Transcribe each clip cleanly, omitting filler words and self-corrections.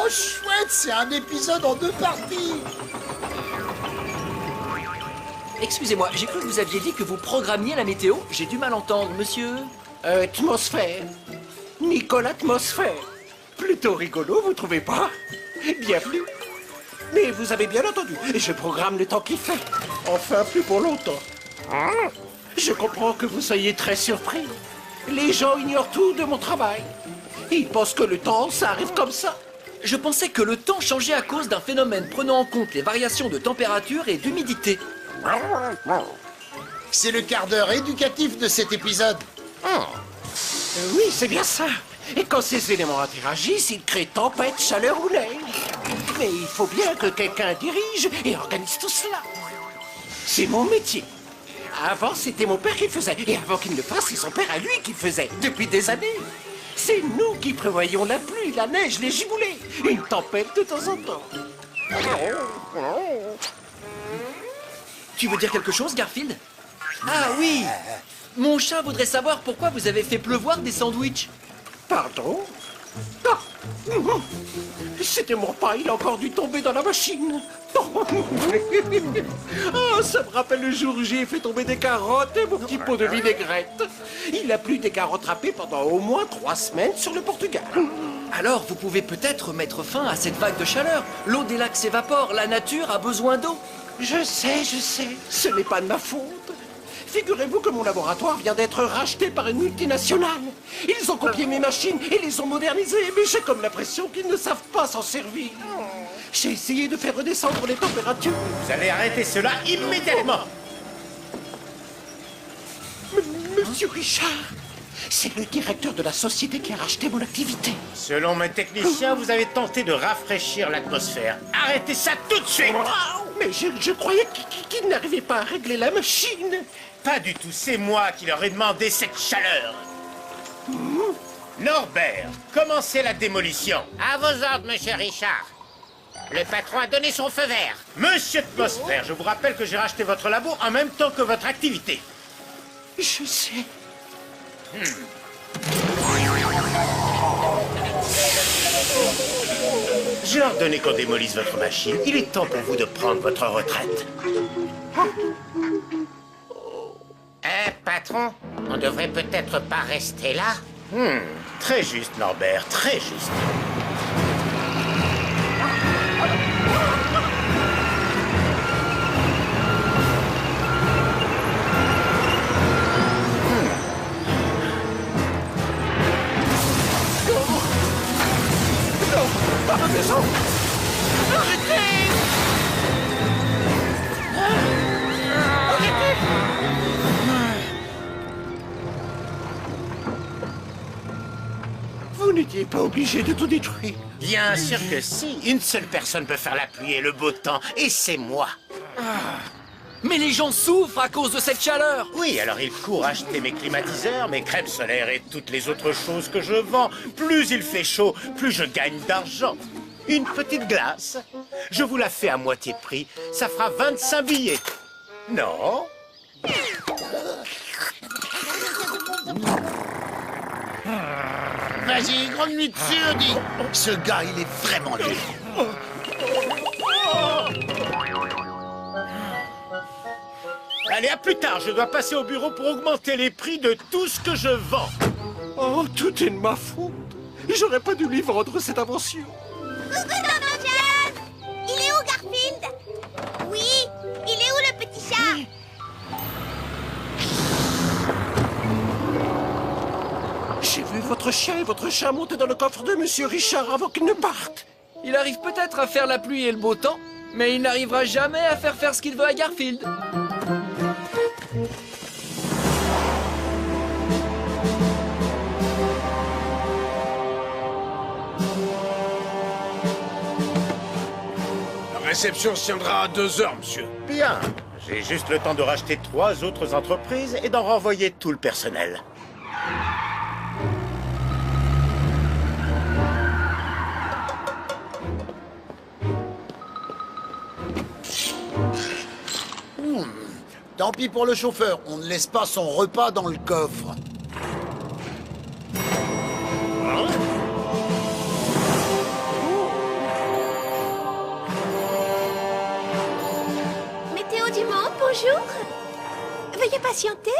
Oh, chouette, c'est un épisode en 2 parties. Excusez-moi, j'ai cru que vous aviez dit que vous programmiez la météo. J'ai du mal entendre, monsieur. Atmosphère. Nicole Atmosphère. Plutôt rigolo, vous trouvez pas? Bienvenue. Mais vous avez bien entendu, je programme le temps qu'il fait. Enfin, plus pour longtemps. Je comprends que vous soyez très surpris. Les gens ignorent tout de mon travail. Ils pensent que le temps, ça arrive comme ça. Je pensais que le temps changeait à cause d'un phénomène prenant en compte les variations de température et d'humidité. C'est le quart d'heure éducatif de cet épisode. Oui, c'est bien ça. Et quand ces éléments interagissent, ils créent tempête, chaleur ou neige. Mais il faut bien que quelqu'un dirige et organise tout cela. C'est mon métier. Avant, c'était mon père qui le faisait. Et avant qu'il ne le fasse, c'est son père à lui qui le faisait. Depuis des années. C'est nous qui prévoyons la pluie, la neige, les giboulées. Une tempête de temps en temps. Tu veux dire quelque chose, Garfield? Ah oui! Mon chat voudrait savoir pourquoi vous avez fait pleuvoir des sandwichs. Pardon? Ah. C'était mon pas, il a encore dû tomber dans la machine. Ah, ça me rappelle le jour où j'ai fait tomber des carottes et mon petit pot de vinaigrette. Il a plu des carottes râpées pendant au moins 3 semaines sur le Portugal. Alors, vous pouvez peut-être mettre fin à cette vague de chaleur. L'eau des lacs s'évapore, la nature a besoin d'eau. Je sais, ce n'est pas de ma faute. Figurez-vous que mon laboratoire vient d'être racheté par une multinationale. Ils ont copié mes machines et les ont modernisées, mais j'ai comme l'impression qu'ils ne savent pas s'en servir. J'ai essayé de faire redescendre les températures. Vous allez arrêter cela immédiatement. Monsieur Richard, c'est le directeur de la société qui a racheté mon activité. Selon mes techniciens, vous avez tenté de rafraîchir l'atmosphère. Arrêtez ça tout de suite. Mais je croyais qu'il n'arrivait pas à régler la machine. Pas du tout, c'est moi qui leur ai demandé cette chaleur. Norbert, commencez la démolition. À vos ordres, monsieur Richard. Le patron a donné son feu vert. Monsieur Atmosphère, je vous rappelle que j'ai racheté votre labo en même temps que votre activité. Je sais. J'ai ordonné qu'on démolisse votre machine. Il est temps pour vous de prendre votre retraite. Patron, on devrait peut-être pas rester là. Très juste, Norbert, très juste. Pas ma maison. Arrêtez! Vous n'étiez pas obligé de tout détruire. Bien sûr que si. Une seule personne peut faire la pluie et le beau temps, et c'est moi. Mais les gens souffrent à cause de cette chaleur. Oui, alors ils courent acheter mes climatiseurs, mes crèmes solaires et toutes les autres choses que je vends. Plus il fait chaud, plus je gagne d'argent. Une petite glace, je vous la fais à moitié prix, ça fera 25 billets. Non? Vas-y, grande nuit dessus, Audi. Ce gars, il est vraiment laid. Allez, à plus tard, je dois passer au bureau pour augmenter les prix de tout ce que je vends. Oh, tout est de ma faute. J'aurais pas dû lui vendre cette invention. Coucou, Tonton Jeff! Il est où, Garfield? Oui, il est où, le petit chat? J'ai vu votre chien et votre chat monter dans le coffre de Monsieur Richard avant qu'il ne parte. Il arrive peut-être à faire la pluie et le beau temps, mais il n'arrivera jamais à faire ce qu'il veut à Garfield. La réception se tiendra à 2 heures, monsieur. Bien, j'ai juste le temps de racheter 3 autres entreprises et d'en renvoyer tout le personnel. Tant pis pour le chauffeur, on ne laisse pas son repas dans le coffre. patienter?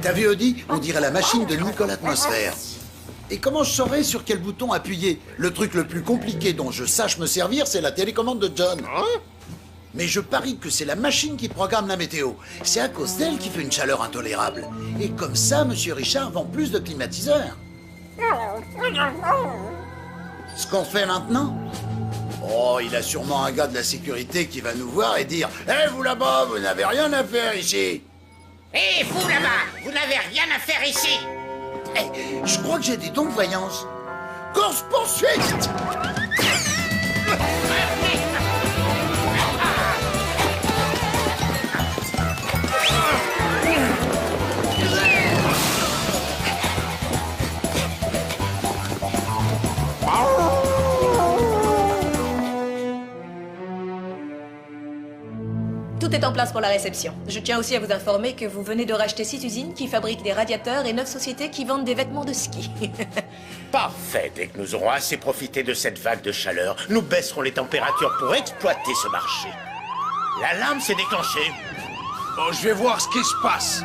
T'as vu, Audi? On dirait la machine de Nicole Atmosphère. Et comment je saurais sur quel bouton appuyer? Le truc le plus compliqué dont je sache me servir, c'est la télécommande de John. Mais je parie que c'est la machine qui programme la météo. C'est à cause d'elle qu'il fait une chaleur intolérable. Et comme ça, Monsieur Richard vend plus de climatiseurs. Ce qu'on fait maintenant? Oh, il a sûrement un gars de la sécurité qui va nous voir et dire « Eh, vous là-bas, vous n'avez rien à faire ici !» Hé, vous là-bas, vous n'avez rien à faire ici. Eh, je crois que j'ai des dons de voyance. Course-poursuite! Tout est en place pour la réception. Je tiens aussi à vous informer que vous venez de racheter 6 usines qui fabriquent des radiateurs et 9 sociétés qui vendent des vêtements de ski. Parfait. Dès que nous aurons assez profité de cette vague de chaleur, nous baisserons les températures pour exploiter ce marché. L'alarme s'est déclenchée. Bon, je vais voir ce qui se passe.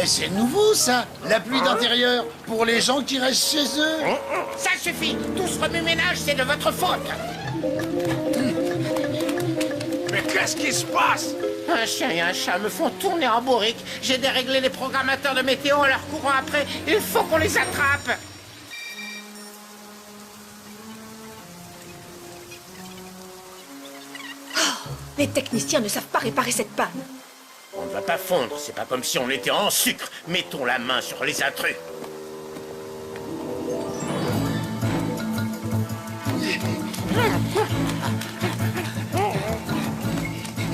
C'est nouveau, ça, la pluie d'intérieur, pour les gens qui restent chez eux. Ça suffit. Tout ce remue-ménage, c'est de votre faute. Mais qu'est-ce qui se passe? Un chien et un chat me font tourner en bourrique. J'ai déréglé les programmateurs de météo en leur courant après. Il faut qu'on les attrape. Les techniciens ne savent pas réparer cette panne. On ne va pas fondre, c'est pas comme si on était en sucre. Mettons la main sur les intrus.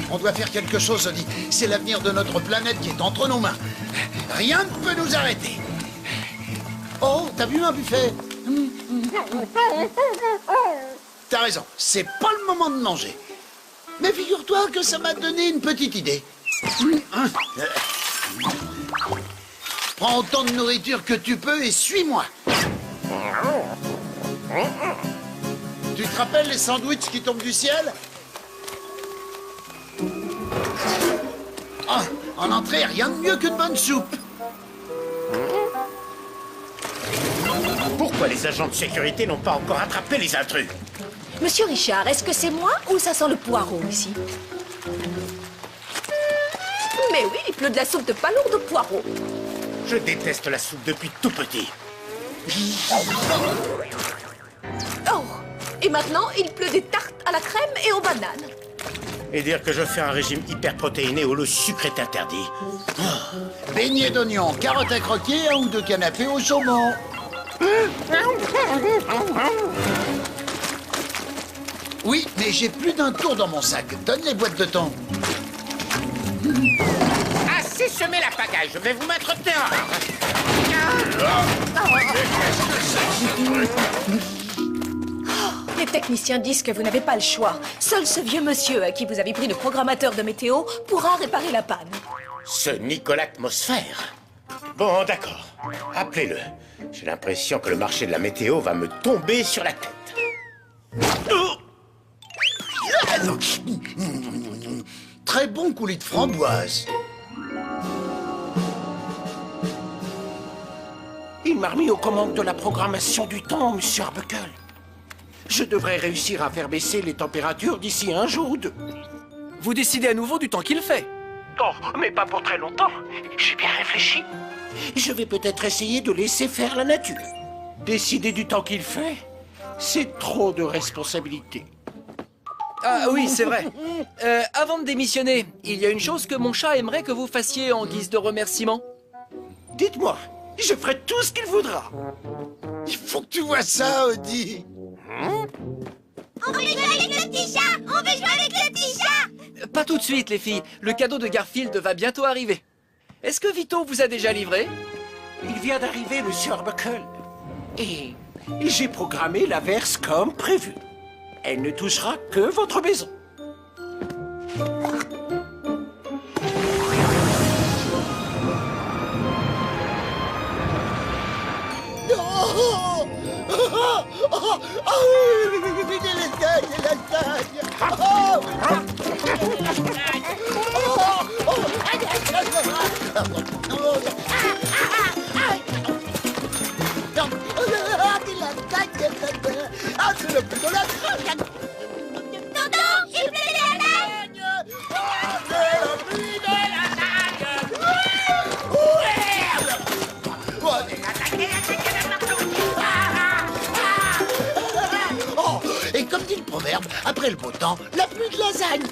On doit faire quelque chose, Audi. C'est l'avenir de notre planète qui est entre nos mains. Rien ne peut nous arrêter. Oh, t'as vu un buffet? T'as raison, c'est pas le moment de manger. Mais figure-toi que ça m'a donné une petite idée. Prends autant de nourriture que tu peux et suis-moi. Tu te rappelles les sandwichs qui tombent du ciel? Ah, en entrée, rien de mieux qu'une bonne soupe. Pourquoi les agents de sécurité n'ont pas encore attrapé les intrus? Monsieur Richard, est-ce que c'est moi ou ça sent le poireau ici? Mais oui, il pleut de la soupe de palourde de poireau. Je déteste la soupe depuis tout petit. Oh! Et maintenant, il pleut des tartes à la crème et aux bananes. Et dire que je fais un régime hyperprotéiné où le sucre est interdit. Beignets d'oignons, carottes à croquer, un ou deux canapés au saumon. Oui, mais j'ai plus d'un tour dans mon sac. Donne les boîtes de thon. Assez semé la pagaille. Je vais vous mettre dehors. Les techniciens disent que vous n'avez pas le choix. Seul ce vieux monsieur à qui vous avez pris le programmateur de météo pourra réparer la panne. Ce Nicole Atmosphère. Bon, d'accord. Appelez-le. J'ai l'impression que le marché de la météo va me tomber sur la tête. Très bon coulis de framboise. Il m'a remis aux commandes de la programmation du temps, monsieur Arbuckle. Je devrais réussir à faire baisser les températures d'ici un jour ou deux. Vous décidez à nouveau du temps qu'il fait. Oh, mais pas pour très longtemps. J'ai bien réfléchi. Je vais peut-être essayer de laisser faire la nature. Décider du temps qu'il fait, c'est trop de responsabilité. Ah oui, c'est vrai. Avant de démissionner, il y a une chose que mon chat aimerait que vous fassiez en guise de remerciement. Dites-moi, je ferai tout ce qu'il voudra. Il faut que tu vois ça, Audi. On veut jouer avec le petit chat. On veut jouer avec le petit chat. Pas tout de suite, les filles. Le cadeau de Garfield va bientôt arriver. Est-ce que Vito vous a déjà livré? Il vient d'arriver, monsieur Arbuckle. Et j'ai programmé l'averse comme prévu. Elle ne touchera que votre maison. Oh, oui, des lasagnes. Ah, c'est le plus de lasagne. Tonton, il pleut des lasagnes. C'est le plus de lasagne. Oh, et comme dit le proverbe, après le beau temps, la pluie de lasagne.